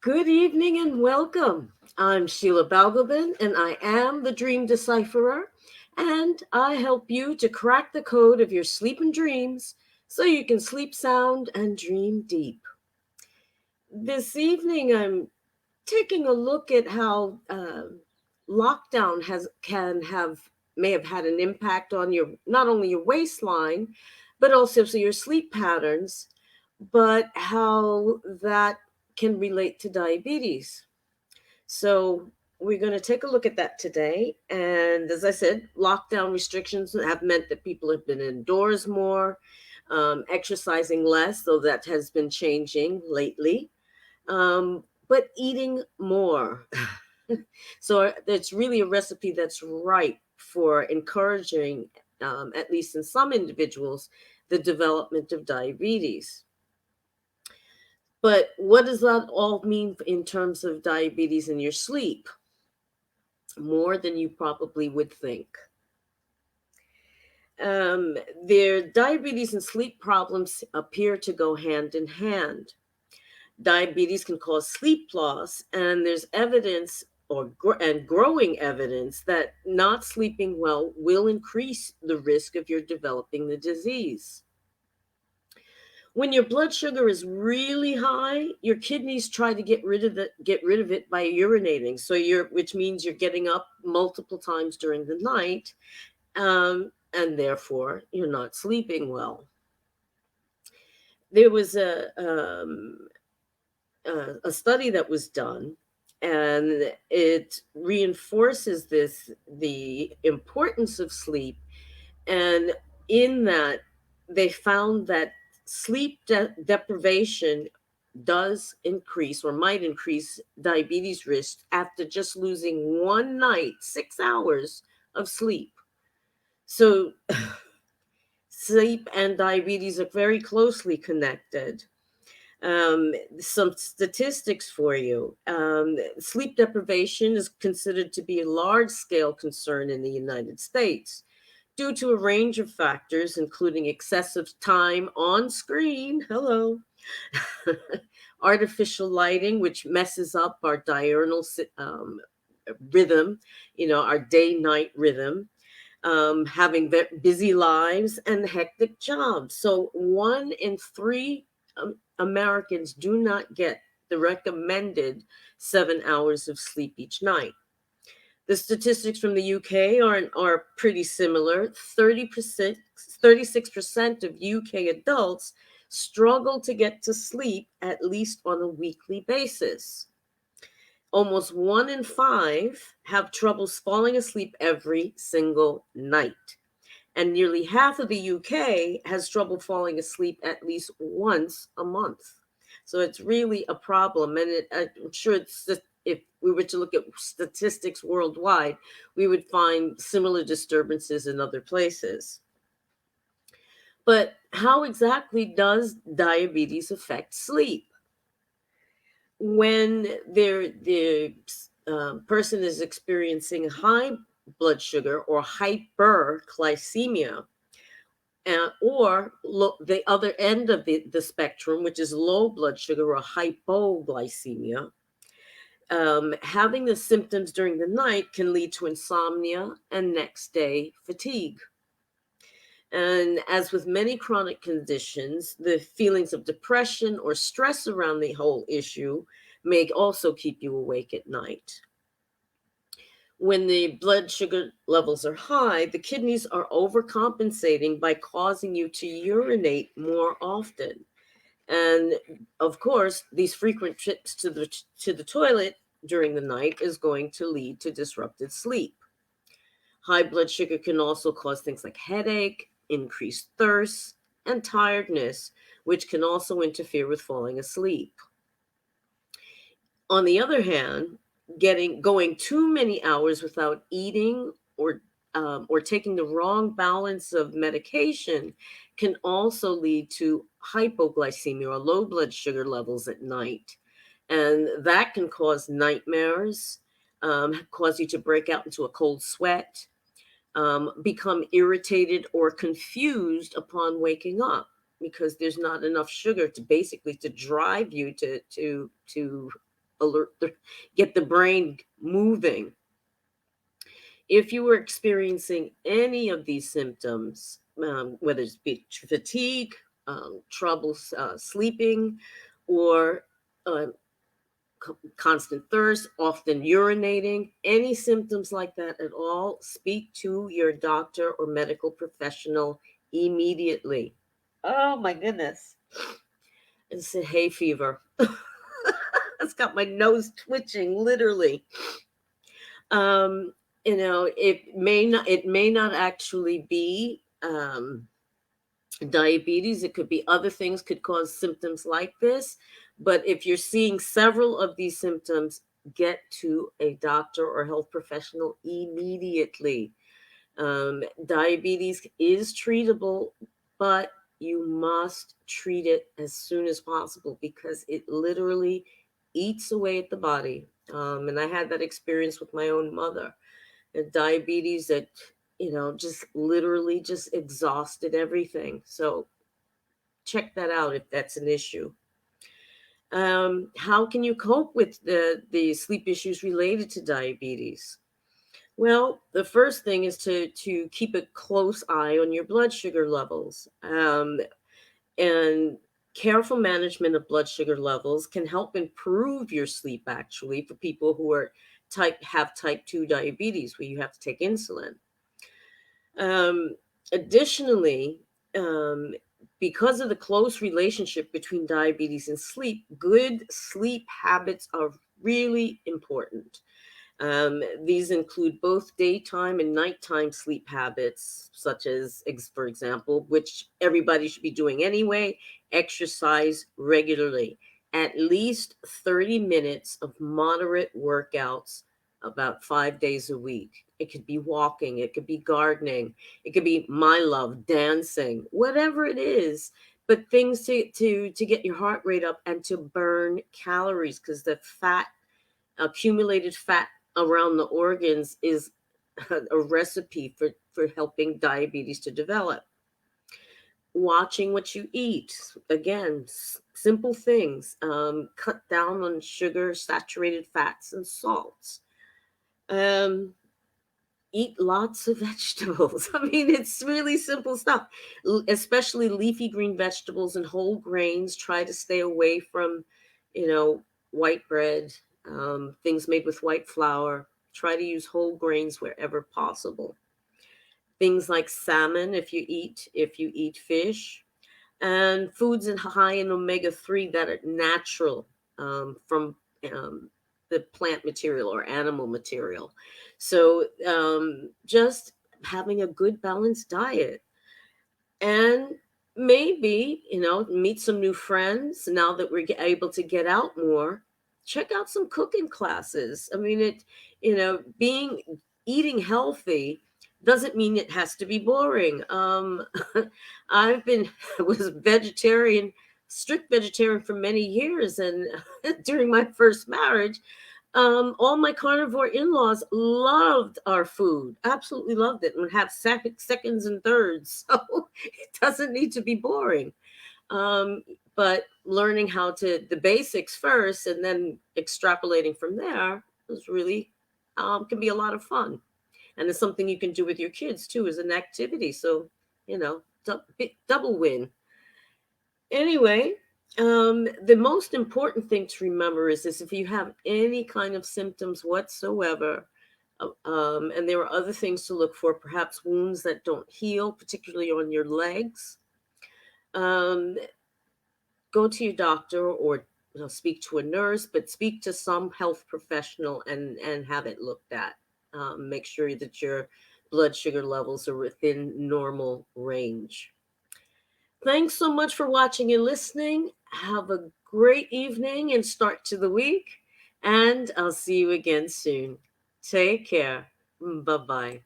Good evening and welcome. I'm Sheila Balgobin and I am the Dream Decipherer, and I help you to crack the code of your sleep and dreams so you can sleep sound and dream deep. This evening, I'm taking a look at how lockdown has can have may have had an impact on your not only your waistline, but also so your sleep patterns, but how that can relate to diabetes. So we're going to take a look at that today. And as I said, lockdown restrictions have meant that people have been indoors more, exercising less, though that has been changing lately, but eating more. So it's really a recipe that's ripe for encouraging, at least in some individuals, the development of diabetes. But what does that all mean in terms of diabetes in your sleep? More than you probably would think. Um, their diabetes and sleep problems appear to go hand in hand. Diabetes can cause sleep loss, and there's evidence and growing evidence that not sleeping well will increase the risk of your developing the disease. When your blood sugar is really high, your kidneys try to get rid of it by urinating. So which means you're getting up multiple times during the night, and therefore you're not sleeping well. There was a study that was done, and it reinforces the importance of sleep. And in that, they found that deprivation does increase or might increase diabetes risk after just losing one night, 6 hours of sleep. So, sleep and diabetes are very closely connected. Some statistics for you. Sleep deprivation is considered to be a large scale concern in the United States due to a range of factors, including excessive time on screen. Hello. Artificial lighting, which messes up our diurnal rhythm, our day night rhythm, having busy lives and hectic jobs. So, 1 in 3 Americans do not get the recommended 7 hours of sleep each night. The statistics from the UK are pretty similar. 30%, 36% of UK adults struggle to get to sleep at least on a weekly basis. Almost 1 in 5 have troubles falling asleep every single night. And nearly half of the UK has trouble falling asleep at least once a month. So it's really a problem. And I'm sure if we were to look at statistics worldwide, we would find similar disturbances in other places. But how exactly does diabetes affect sleep? When the person is experiencing high blood sugar or hyperglycemia, or the other end of the spectrum, which is low blood sugar or hypoglycemia, having the symptoms during the night can lead to insomnia and next day fatigue. And as with many chronic conditions, the feelings of depression or stress around the whole issue may also keep you awake at night. When the blood sugar levels are high, the kidneys are overcompensating by causing you to urinate more often. And of course, these frequent trips to the toilet during the night is going to lead to disrupted sleep. High blood sugar can also cause things like headache, increased thirst, and tiredness, which can also interfere with falling asleep. On the other hand, going too many hours without eating or taking the wrong balance of medication can also lead to hypoglycemia or low blood sugar levels at night, and that can cause nightmares, cause you to break out into a cold sweat, become irritated or confused upon waking up because there's not enough sugar to basically to drive you to alert, get the brain moving. If you were experiencing any of these symptoms, whether it's be fatigue, trouble sleeping, or uh, constant thirst, often urinating, any symptoms like that at all, speak to your doctor or medical professional immediately. Oh my goodness. It's a hay fever. It's got my nose twitching, literally. Um, it may not actually be diabetes. It could be other things could cause symptoms like this. But if you're seeing several of these symptoms, get to a doctor or health professional immediately. Diabetes is treatable, but you must treat it as soon as possible because it literally eats away at the body. And I had that experience with my own mother. Diabetes that, just literally just exhausted everything. So check that out if that's an issue. How can you cope with the sleep issues related to diabetes? Well, the first thing is to keep a close eye on your blood sugar levels. And careful management of blood sugar levels can help improve your sleep actually for people who have type 2 diabetes where you have to take insulin. Um, Additionally, um, because of the close relationship between diabetes and sleep, good sleep habits are really important. These include both daytime and nighttime sleep habits, such as, for example, which everybody should be doing anyway, exercise regularly, at least 30 minutes of moderate workouts about 5 days a week. It could be walking, it could be gardening, it could be my love, dancing, whatever it is. But things to get your heart rate up and to burn calories because the accumulated fat around the organs is a recipe for helping diabetes to develop. Watching what you eat. Again, simple things. Cut down on sugar, saturated fats, and salts. Um, Eat lots of vegetables. I mean, it's really simple stuff, especially leafy green vegetables and whole grains. Try to stay away from, you know, white bread, things made with white flour. Try to use whole grains wherever possible. Things like salmon, if you eat fish, and foods high in omega-3 that are natural from um, the plant material or animal material. So just having a good balanced diet and maybe, meet some new friends now that we're able to get out more. Check out some cooking classes. I mean, being eating healthy doesn't mean it has to be boring. I've been was vegetarian, strict vegetarian for many years, and during my first marriage, all my carnivore in-laws loved our food, absolutely loved it, and would have seconds and thirds. So it doesn't need to be boring. Um, but learning how to the basics first, and then extrapolating from there is really can be a lot of fun, and it's something you can do with your kids too as an activity. So double win. Anyway, the most important thing to remember is this: if you have any kind of symptoms whatsoever, and there are other things to look for, perhaps wounds that don't heal, particularly on your legs, um, go to your doctor or speak to a nurse, but speak to some health professional and have it looked at. Make sure that your blood sugar levels are within normal range. Thanks so much for watching and listening. Have a great evening and start to the week. And I'll see you again soon. Take care. Bye bye.